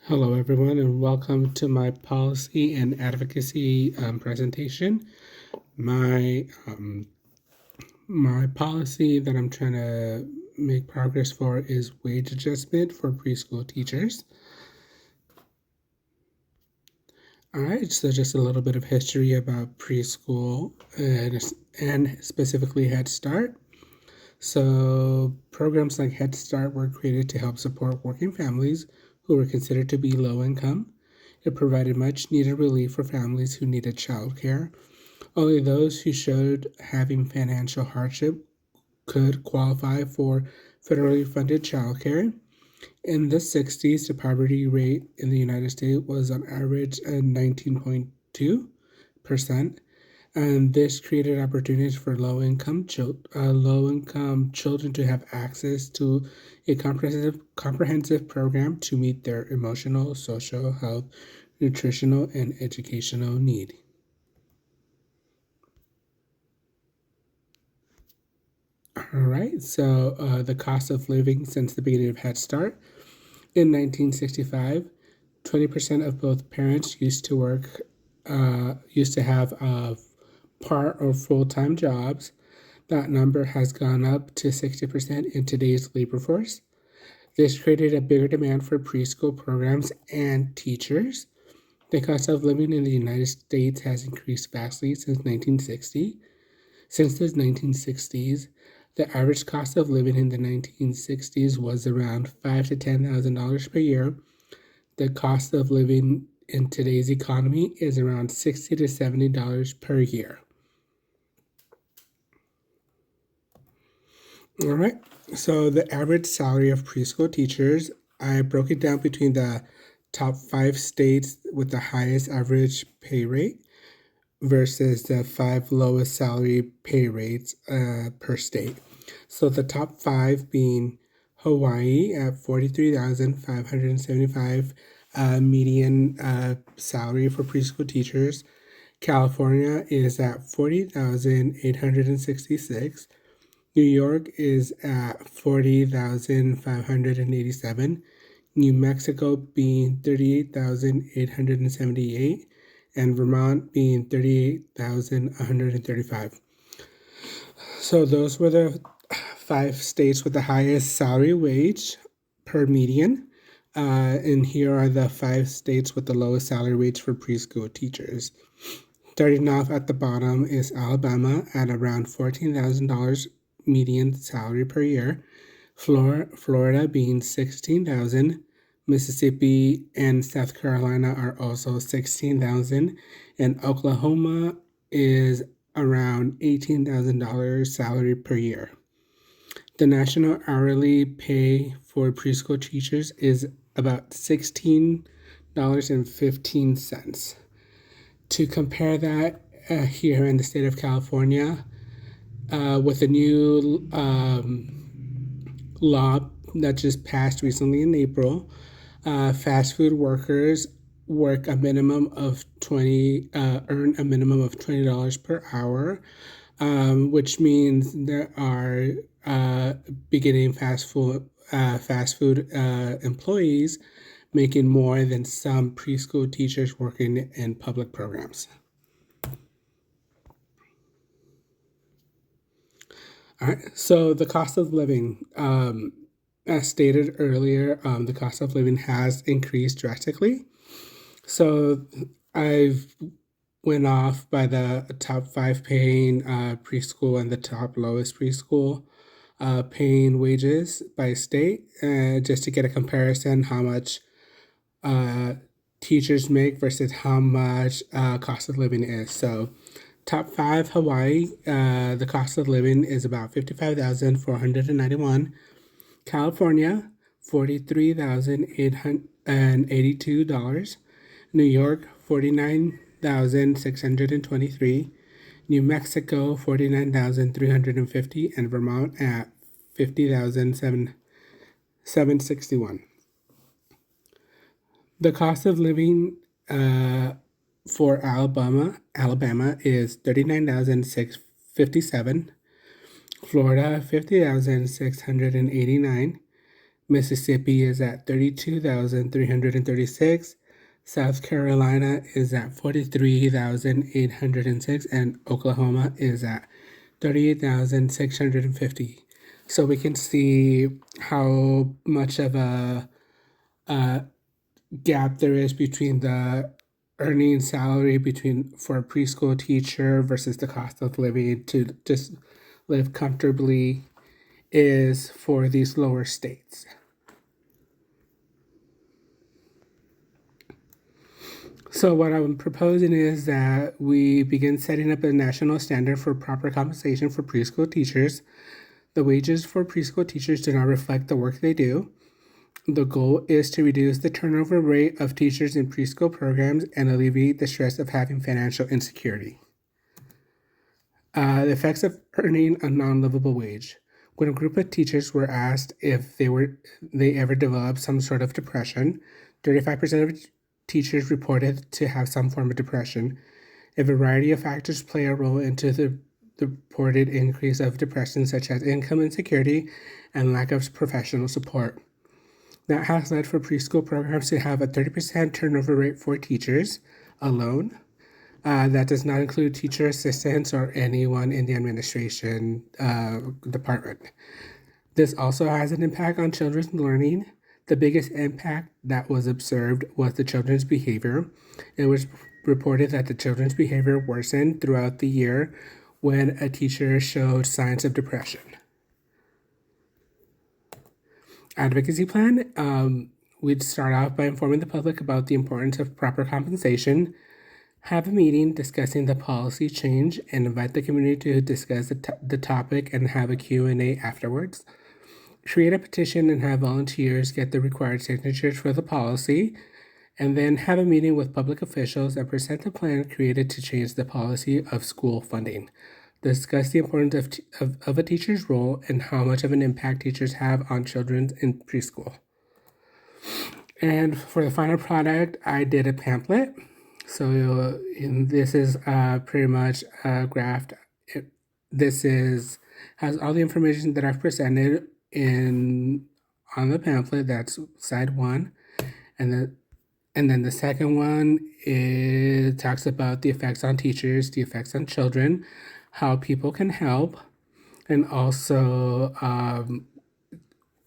Hello, everyone, and welcome to my policy and advocacy presentation. My my policy that I'm trying to make progress for is wage adjustment for preschool teachers. All right, so just a little bit of history about preschool and specifically Head Start. So programs like Head Start were created to help support working families who were considered to be low income. It provided much needed relief for families who needed childcare. Only those who showed having financial hardship could qualify for federally funded childcare. In the 60s, the poverty rate in the United States was on average 19.2%, and this created opportunities for low-income children to have access to a comprehensive program to meet their emotional, social, health, nutritional, and educational need. All right, so the cost of living since the beginning of Head Start. In 1965, 20% of both parents used to have part or full-time jobs. That number has gone up to 60% in today's labor force. This created a bigger demand for preschool programs and teachers. The cost of living in the United States has increased vastly since 1960. Since the 1960s, the average cost of living in the 1960s was around $5,000 to $10,000 per year. The cost of living in today's economy is around $60 to $70 per year. All right, so the average salary of preschool teachers, I broke it down between the top 5 states with the highest average pay rate versus the 5 lowest salary pay rates per state. So the top 5 being Hawaii at 43,575 median salary for preschool teachers. California is at 40,866. New York is at 40,587. New Mexico being 38,878, and Vermont being 38,135. So those were the 5 states with the highest salary wage per median. And here are the 5 states with the lowest salary wage for preschool teachers. Starting off at the bottom is Alabama at around $14,000 median salary per year. Florida being $16,000. Mississippi and South Carolina are also $16,000, and Oklahoma is around $18,000 salary per year. The national hourly pay for preschool teachers is about $16.15. To compare that here in the state of California, with a new law that just passed recently in April, fast food workers earn a minimum of $20 per hour, which means there are beginning fast food employees making more than some preschool teachers working in public programs. All right, so the cost of living, as stated earlier, the cost of living has increased drastically. So I've went off by the top 5 paying preschool and the top lowest preschool paying wages by state, just to get a comparison how much teachers make versus how much cost of living is. So top 5, Hawaii, the cost of living is about $55,491. California, $43,882. New York, $49,623. New Mexico, $49,350, and Vermont at $50,761. The cost of living for Alabama is $39,657. Florida, $50,689. Mississippi is at 32,336. South Carolina is at 43,806, and Oklahoma is at 38,650. So we can see how much of a gap there is between the earning salary for a preschool teacher versus the cost of living to just live comfortably is for these lower states. So what I'm proposing is that we begin setting up a national standard for proper compensation for preschool teachers. The wages for preschool teachers do not reflect the work they do. The goal is to reduce the turnover rate of teachers in preschool programs and alleviate the stress of having financial insecurity. The effects of earning a non-livable wage. When a group of teachers were asked if they ever developed some sort of depression, 35% of teachers reported to have some form of depression. A variety of factors play a role into the reported increase of depression, such as income insecurity and lack of professional support. That has led for preschool programs to have a 30% turnover rate for teachers alone. That does not include teacher assistants or anyone in the administration department. This also has an impact on children's learning. The biggest impact that was observed was the children's behavior. It was reported that the children's behavior worsened throughout the year when a teacher showed signs of depression. Advocacy plan, we'd start off by informing the public about the importance of proper compensation, have a meeting discussing the policy change, and invite the community to discuss the topic and have a Q&A afterwards. Create a petition and have volunteers get the required signatures for the policy, and then have a meeting with public officials and present the plan created to change the policy of school funding. Discuss the importance of a teacher's role and how much of an impact teachers have on children in preschool. And for the final product, I did a pamphlet. So this is pretty much a graph. Has all the information that I've presented on the pamphlet. That's side one, and then the second one talks about the effects on teachers, the effects on children, how people can help, and also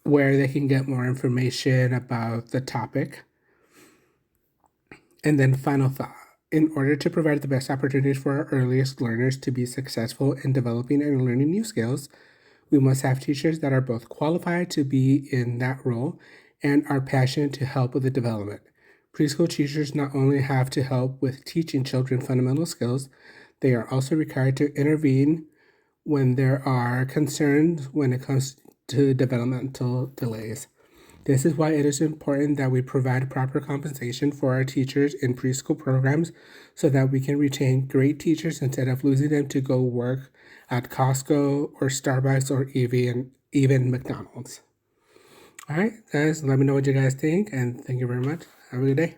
where they can get more information about the topic. And then final thought. In order to provide the best opportunities for our earliest learners to be successful in developing and learning new skills, we must have teachers that are both qualified to be in that role and are passionate to help with the development. Preschool teachers not only have to help with teaching children fundamental skills, they are also required to intervene when there are concerns when it comes to developmental delays. This is why it is important that we provide proper compensation for our teachers in preschool programs so that we can retain great teachers instead of losing them to go work at Costco or Starbucks or even McDonald's. All right, guys, let me know what you guys think, and thank you very much. Have a good day.